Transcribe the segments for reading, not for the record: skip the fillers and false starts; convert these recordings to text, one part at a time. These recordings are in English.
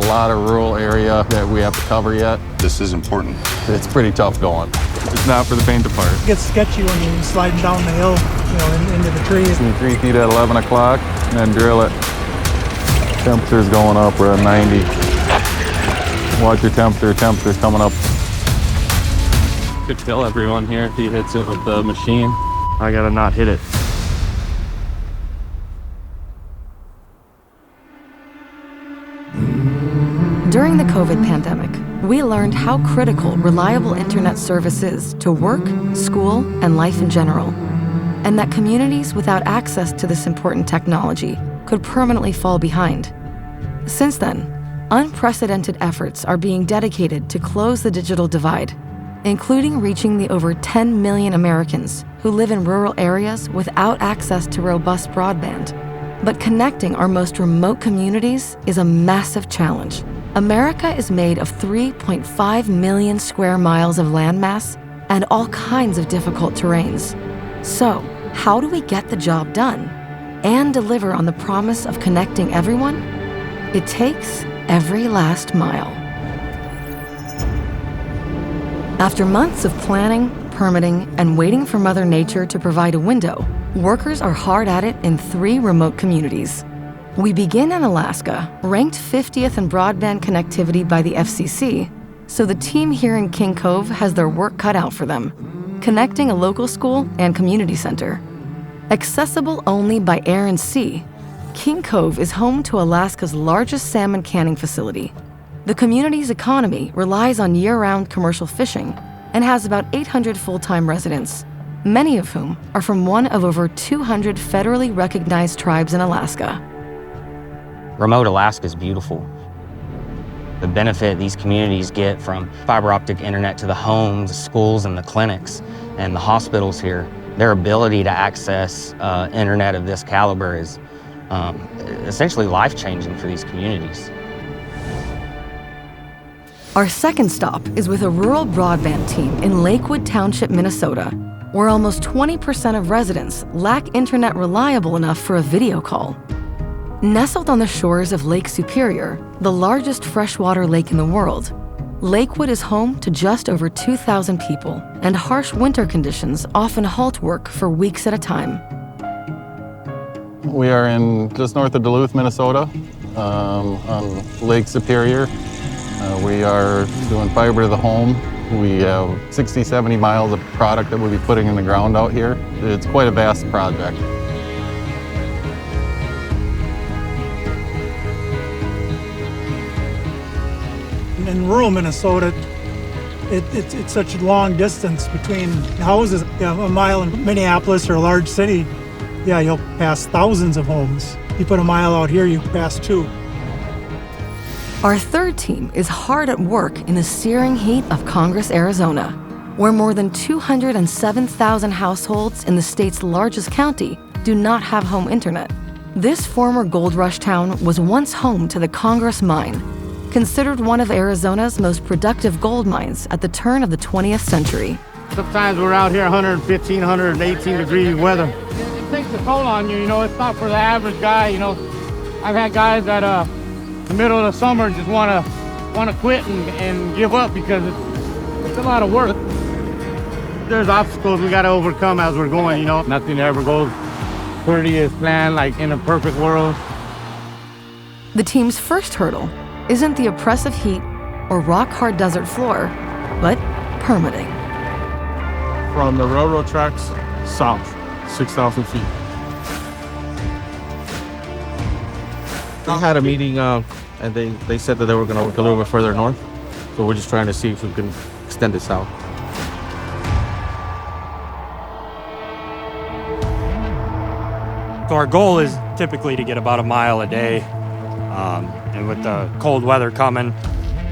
lot of rural area that we have to cover yet. This is important. It's pretty tough going. It's not for the faint of heart. It gets sketchy when you're sliding down the hill, into the trees. 3 feet at 11 o'clock, and then drill it. Temperature's going up, we're at 90. Watch your temperature's coming up. Could kill everyone here if he hits it with the machine. I gotta not hit it. During the COVID pandemic, we learned how critical reliable internet service is to work, school, and life in general, and that communities without access to this important technology could permanently fall behind. Since then, unprecedented efforts are being dedicated to close the digital divide, including reaching the over 10 million Americans who live in rural areas without access to robust broadband. But connecting our most remote communities is a massive challenge. America is made of 3.5 million square miles of landmass and all kinds of difficult terrains. So, how do we get the job done and deliver on the promise of connecting everyone? It takes every last mile. After months of planning, permitting, and waiting for Mother Nature to provide a window, workers are hard at it in 3 remote communities. We begin in Alaska, ranked 50th in broadband connectivity by the FCC, so the team here in King Cove has their work cut out for them, connecting a local school and community center. Accessible only by air and sea, King Cove is home to Alaska's largest salmon canning facility. The community's economy relies on year-round commercial fishing and has about 800 full-time residents, many of whom are from one of over 200 federally recognized tribes in Alaska. Remote Alaska is beautiful. The benefit these communities get from fiber optic internet to the homes, schools, and the clinics, and the hospitals here, their ability to access internet of this caliber is essentially life-changing for these communities. Our second stop is with a rural broadband team in Lakewood Township, Minnesota, where almost 20% of residents lack internet reliable enough for a video call. Nestled on the shores of Lake Superior, the largest freshwater lake in the world, Lakewood is home to just over 2,000 people, and harsh winter conditions often halt work for weeks at a time. We are in just north of Duluth, Minnesota, on Lake Superior. We are doing fiber to the home. We have 60, 70 miles of product that we'll be putting in the ground out here. It's quite a vast project. In rural Minnesota, it's such a long distance between houses. A mile in Minneapolis or a large city, you'll pass thousands of homes. You put a mile out here, you pass 2. Our third team is hard at work in the searing heat of Congress, Arizona, where more than 207,000 households in the state's largest county do not have home internet. This former gold rush town was once home to the Congress mine, considered one of Arizona's most productive gold mines at the turn of the 20th century. Sometimes we're out here 115, 118 degree weather. It takes a toll on you, it's not for the average guy, I've had guys that in the middle of the summer just want to quit and give up because it's a lot of work. There's obstacles we got to overcome as we're going, Nothing ever goes pretty as planned, like in a perfect world. The team's first hurdle isn't the oppressive heat or rock-hard desert floor, but permitting. From the railroad tracks south, 6,000 feet. We had a meeting and they said that they were going to work a little bit further north. So we're just trying to see if we can extend it south. So our goal is typically to get about a mile a day. And with the cold weather coming,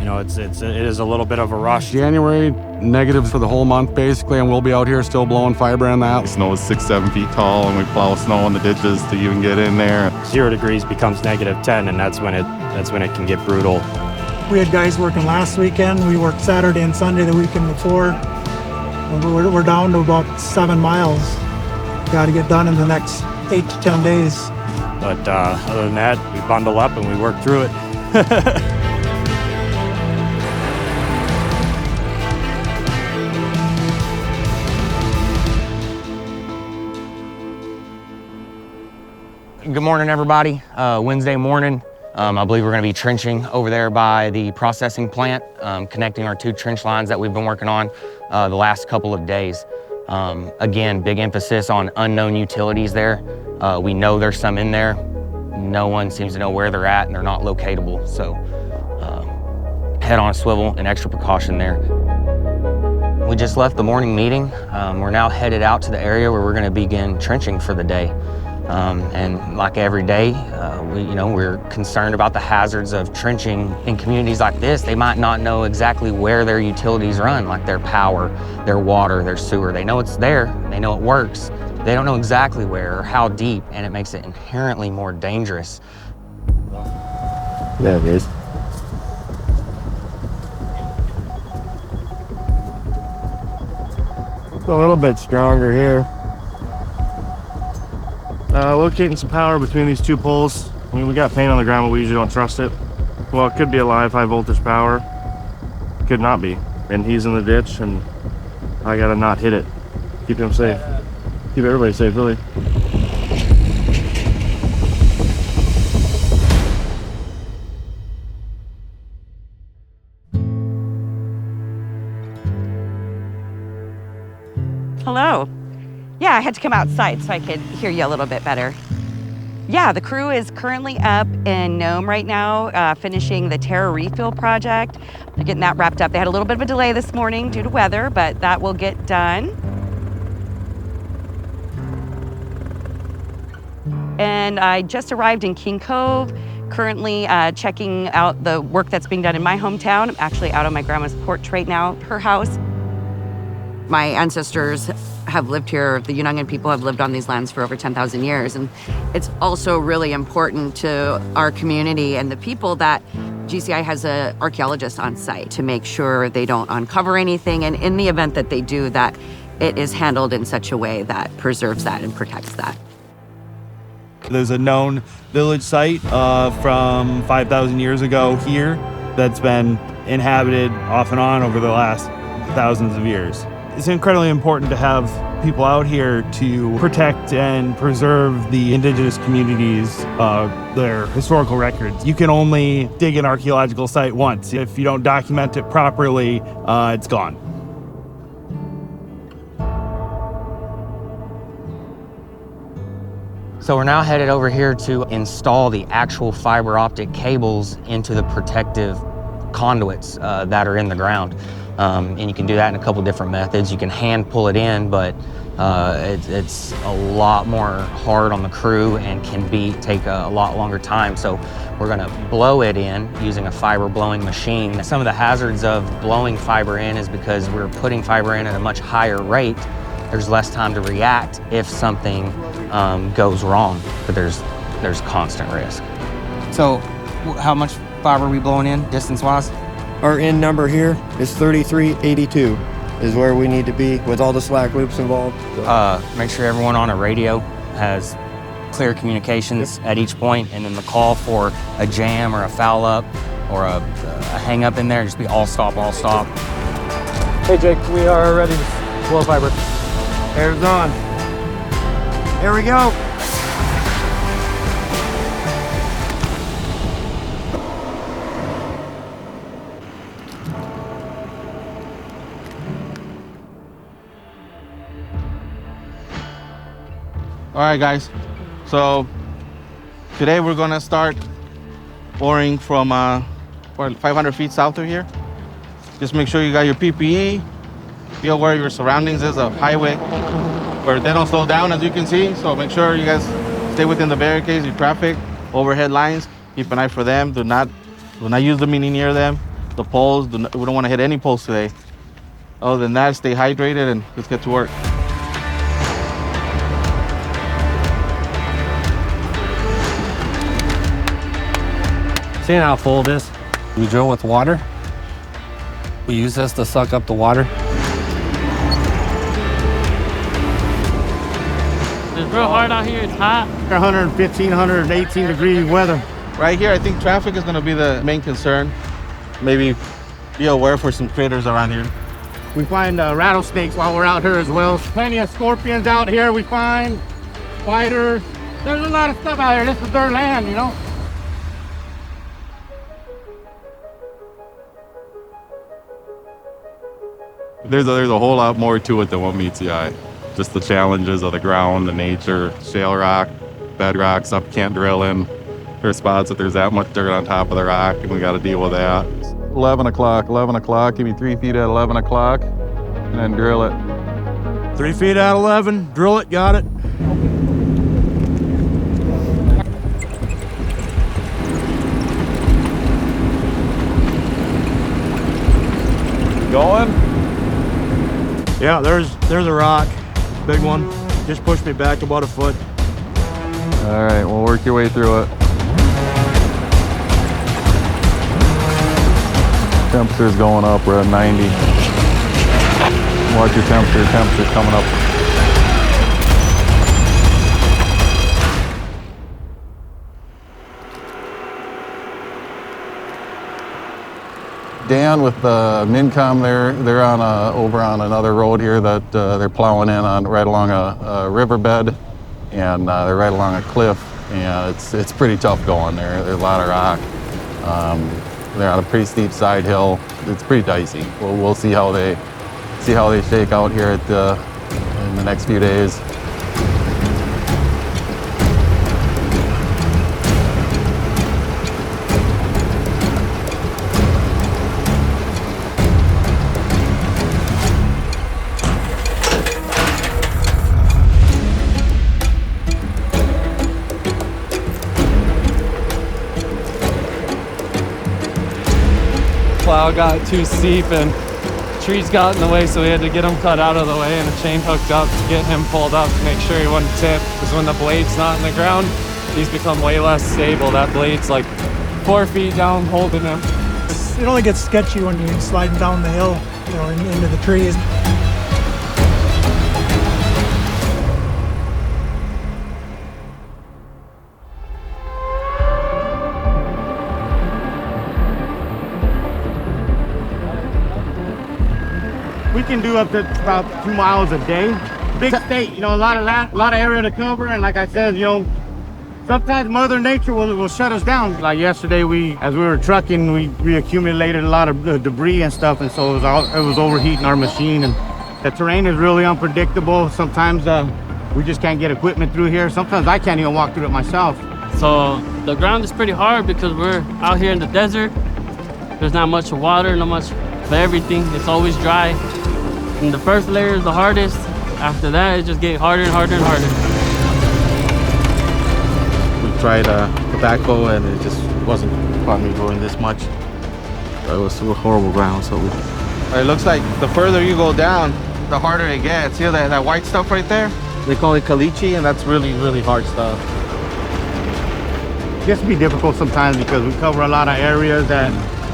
it is a little bit of a rush. January, negative for the whole month basically, and we'll be out here still blowing fiber in that. The snow is 6-7 feet tall, and we plow snow in the ditches to even get in there. 0 degrees becomes -10, and that's when it can get brutal. We had guys working last weekend. We worked Saturday and Sunday the weekend before. We're down to about 7 miles. Got to get done in the next 8 to 10 days. But other than that, we bundle up and we work through it. Good morning, everybody. Wednesday morning, I believe we're gonna be trenching over there by the processing plant, connecting our 2 trench lines that we've been working on the last couple of days. Again, big emphasis on unknown utilities there. We know there's some in there. No one seems to know where they're at and they're not locatable. So head on a swivel and extra precaution there. We just left the morning meeting. We're now headed out to the area where we're gonna begin trenching for the day. And like every day, we're concerned about the hazards of trenching in communities like this. They might not know exactly where their utilities run, like their power, their water, their sewer. They know it's there, they know it works. They don't know exactly where or how deep, and it makes it inherently more dangerous. There it is. It's a little bit stronger here. Locating some power between these 2 poles. I mean, we got paint on the ground, but we usually don't trust it. Well, it could be a live high voltage power. Could not be. And he's in the ditch, and I gotta not hit it. Keep him safe. Keep everybody safe, really. Hello. Yeah, I had to come outside so I could hear you a little bit better. Yeah, the crew is currently up in Nome right now, finishing the Terra refill project. They're getting that wrapped up. They had a little bit of a delay this morning due to weather, but that will get done. And I just arrived in King Cove, currently checking out the work that's being done in my hometown. I'm actually out on my grandma's porch right now, her house. My ancestors have lived here, the Unangan people have lived on these lands for over 10,000 years. And it's also really important to our community and the people that GCI has an archaeologist on site to make sure they don't uncover anything. And in the event that they do, that it is handled in such a way that preserves that and protects that. There's a known village site from 5,000 years ago here that's been inhabited off and on over the last thousands of years. It's incredibly important to have people out here to protect and preserve the indigenous communities, their historical records. You can only dig an archaeological site once. If you don't document it properly, it's gone. So we're now headed over here to install the actual fiber optic cables into the protective conduits that are in the ground. And you can do that in a couple different methods. You can hand pull it in, but it's a lot more hard on the crew and can take a lot longer time. So we're gonna blow it in using a fiber blowing machine. Some of the hazards of blowing fiber in is because we're putting fiber in at a much higher rate. There's less time to react if something goes wrong, but there's constant risk. So how much fiber are we blowing in distance-wise? Our end number here is 3382 is where we need to be with all the slack loops involved. Make sure everyone on a radio has clear communications at each point, and then the call for a jam or a foul up or a hang up in there, just be all stop, all stop. Hey Jake, we are ready to blow fiber. Air's on. Here we go. All right, guys. So today we're gonna start boring from 500 feet south of here. Just make sure you got your PPE. Be aware of your surroundings. There's a highway where they don't slow down, as you can see. So make sure you guys stay within the barricades, your traffic, overhead lines. Keep an eye for them. Do not use the mini near them. The poles. We don't want to hit any poles today. Other than that, stay hydrated and let's get to work. Seeing how full it is? We drill with water. We use this to suck up the water. It's real hard out here, it's hot. 115, 118 degree weather. Right here, I think traffic is gonna be the main concern. Maybe be aware for some critters around here. We find rattlesnakes while we're out here as well. Plenty of scorpions out here we find. Spiders, There's a lot of stuff out here. This is their land, you know? There's a whole lot more to it than what meets the eye. Just the challenges of the ground, the nature, shale rock, bedrock, stuff can't drill in. There's spots that there's that much dirt on top of the rock, and we got to deal with that. 11 o'clock, give me 3 feet at 11 o'clock, and then drill it. 3 feet at 11, drill it, got it. Going? Yeah, there's a rock, big one. Just pushed me back about a foot. All right, we'll work your way through it. Temperature's going up, we're at 90. Watch your temperature's coming up. Dan with Mincom, they're on over on another road here that they're plowing in on right along a riverbed, and they're right along a cliff, and it's pretty tough going there. There's a lot of rock. They're on a pretty steep side hill. It's pretty dicey. We'll see how they shake out here in the next few days. Plow got too steep and trees got in the way, so we had to get him cut out of the way and a chain hooked up to get him pulled up to make sure he wouldn't tip, because when the blade's not in the ground, he's become way less stable. That blade's like 4 feet down holding him. It only gets sketchy when you're sliding down the hill, into the trees. We can do up to about 2 miles a day. Big state, a lot of area to cover, and like I said, sometimes Mother Nature will shut us down. Like yesterday, as we were trucking, we accumulated a lot of debris and stuff, and so it was overheating our machine. And the terrain is really unpredictable. Sometimes we just can't get equipment through here. Sometimes I can't even walk through it myself. So the ground is pretty hard because we're out here in the desert. There's not much water, not much of everything. It's always dry. And the first layer is the hardest. After that, it just gets harder and harder and harder. We tried a backhoe and it just wasn't probably going this much. It was horrible ground, so It looks like the further you go down, the harder it gets. See that white stuff right there? they call it caliche, and that's really, really hard stuff. It gets to be difficult sometimes because we cover a lot of areas that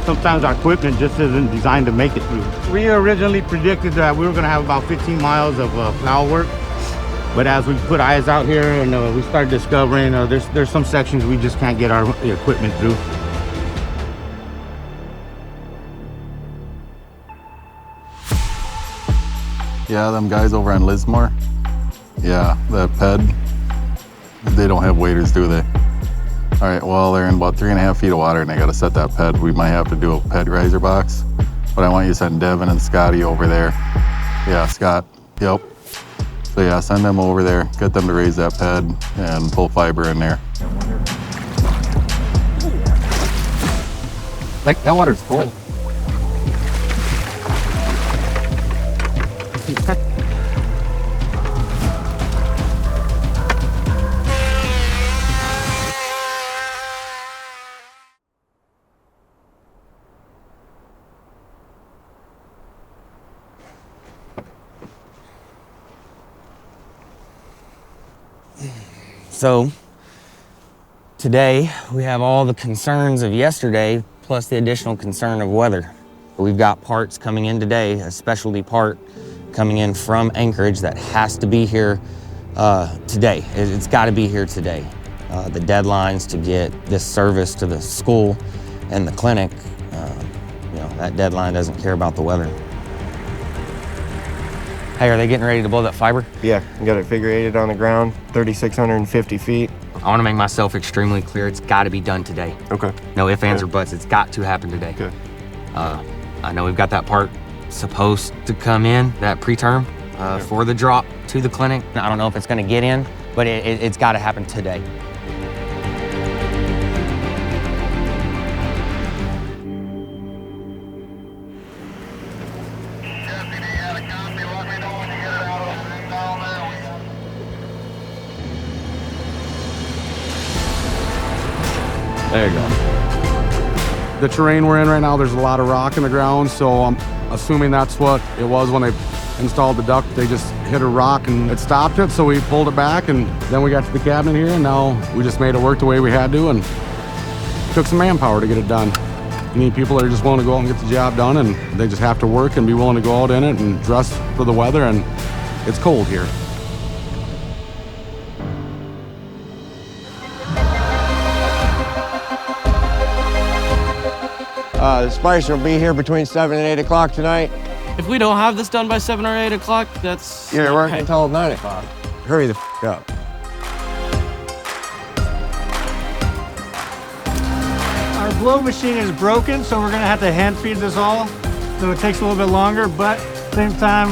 sometimes our equipment just isn't designed to make it through. We originally predicted that we were going to have about 15 miles of plow work, but as we put eyes out here and we started discovering there's some sections we just can't get our equipment through. Yeah, them guys over on Lismore. Yeah, that PED, they don't have waders, do they? All right, well, they're in about 3.5 feet of water and they gotta set that PED. We might have to do a PED riser box, but I want you to send Devin and Scotty over there. Yeah, Scott, yep. So yeah, send them over there, get them to raise that PED and pull fiber in there. Like, that water's full. So today we have all the concerns of yesterday plus the additional concern of weather. We've got parts coming in today, a specialty part coming in from Anchorage that has to be here today. It's got to be here today. The deadlines to get this service to the school and the clinic, that deadline doesn't care about the weather. Hey, are they getting ready to blow that fiber? Yeah, got it figure eighted on the ground, 3,650 feet. I want to make myself extremely clear. It's got to be done today. Okay. No ifs, ands, or buts. It's got to happen today. Okay. I know we've got that part supposed to come in, that preterm, for the drop to the clinic. I don't know if it's going to get in, but it's got to happen today. There you go. The terrain we're in right now, there's a lot of rock in the ground, so I'm assuming that's what it was when they installed the duct. They just hit a rock and it stopped it, so we pulled it back, and then we got to the cabinet here, and now we just made it work the way we had to, and took some manpower to get it done. You need people that are just willing to go out and get the job done, and they just have to work and be willing to go out in it and dress for the weather, and it's cold here. The splicer will be here between 7 and 8 o'clock tonight. If we don't have this done by 7 or 8 o'clock, that's... You're working until 9 o'clock. Hurry the up. Our blow machine is broken, so we're gonna have to hand feed this all. So it takes a little bit longer, but at the same time,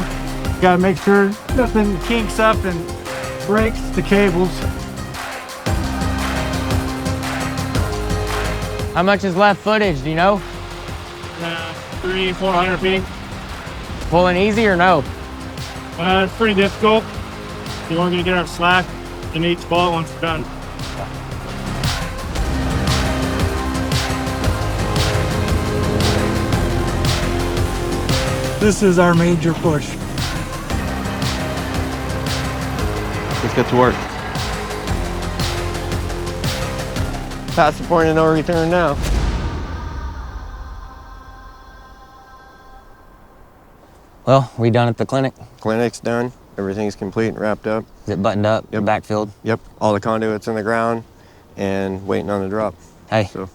gotta make sure nothing kinks up and breaks the cables. How much is left footage, do you know? 300-400 feet. Pulling easy or no? It's pretty difficult. You want to get our slack in each spot once we're done. This is our major push. Let's get to work. Past the point of no return now. Well, we done at the clinic? Clinic's done. Everything's complete and wrapped up. Is it buttoned up? Yep. Backfilled? Yep. All the conduits in the ground and waiting on the drop. Hey, so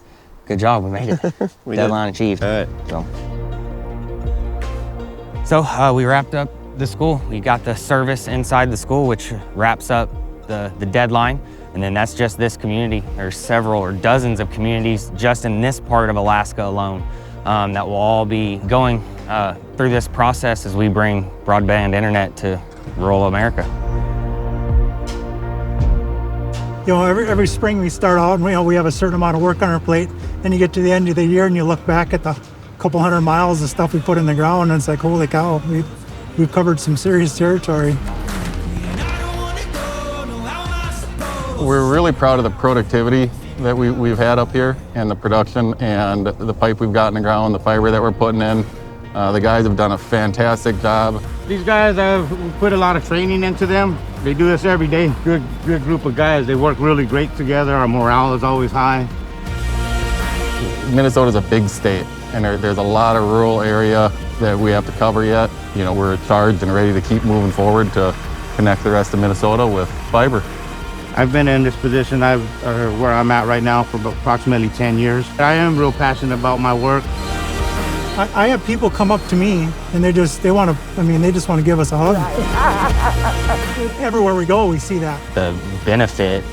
good job. We made it. we Deadline did. achieved. All right. So we wrapped up the school. We got the service inside the school, which wraps up the deadline. And then that's just this community. There's several or dozens of communities just in this part of Alaska alone that will all be going through this process as we bring broadband internet to rural America. You know, every spring we start out and we have a certain amount of work on our plate. Then you get to the end of the year and you look back at the couple hundred miles of stuff we put in the ground, and it's like, holy cow, we've covered some serious territory. We're really proud of the productivity that we've had up here, and the production and the pipe we've got in the ground, the fiber that we're putting in. The guys have done a fantastic job. These guys, have put a lot of training into them. They do this every day. Good group of guys. They work really great together. Our morale is always high. Minnesota's a big state, and there's a lot of rural area that we have to cover yet. You know, we're charged and ready to keep moving forward to connect the rest of Minnesota with fiber. I've been in this position where I'm at right now for approximately 10 years. I am real passionate about my work. I have people come up to me and they just want to give us a hug. Everywhere we go, we see that. The benefit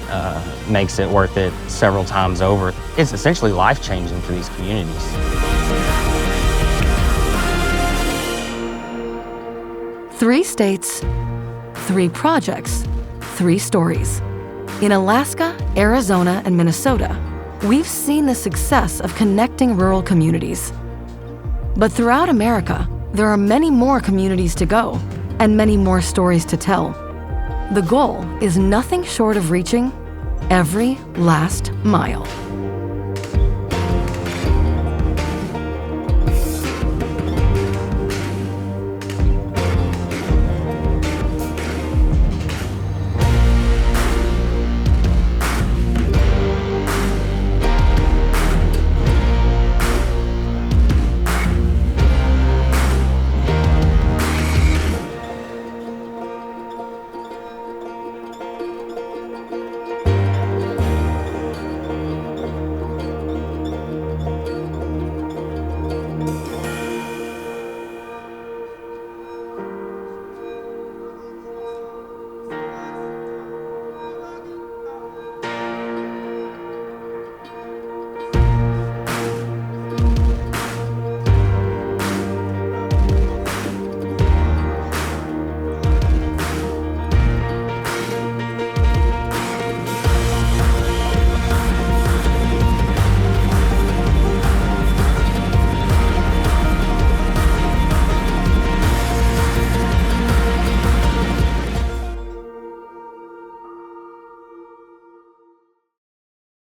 makes it worth it several times over. It's essentially life-changing for these communities. Three states, 3 projects, 3 stories. In Alaska, Arizona, and Minnesota, we've seen the success of connecting rural communities. But throughout America, there are many more communities to go and many more stories to tell. The goal is nothing short of reaching every last mile.